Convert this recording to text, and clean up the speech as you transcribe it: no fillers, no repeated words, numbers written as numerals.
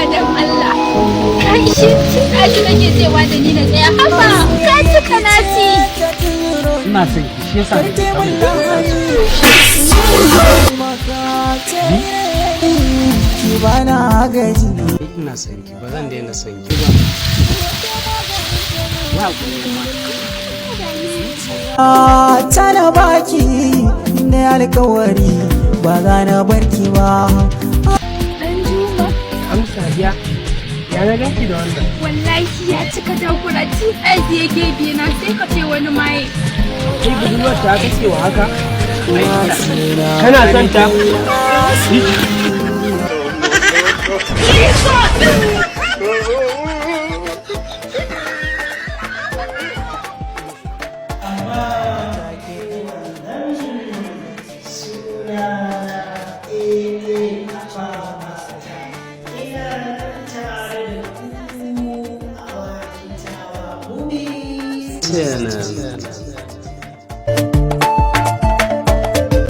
haba dan Allah kai shi tashi nake cewa da ni na tsaya haba ka cika naci ina son shi yasa ki bana gaji ina son ki ba zan daina son ki ba tana baki ne alkawari ba za na barki ba dan juma amsa ya na ganki da wannan wallahi ya cika takuraci aji yake biye na sai ka ce wani maye kai budurwar ta kake wa haka kana son ta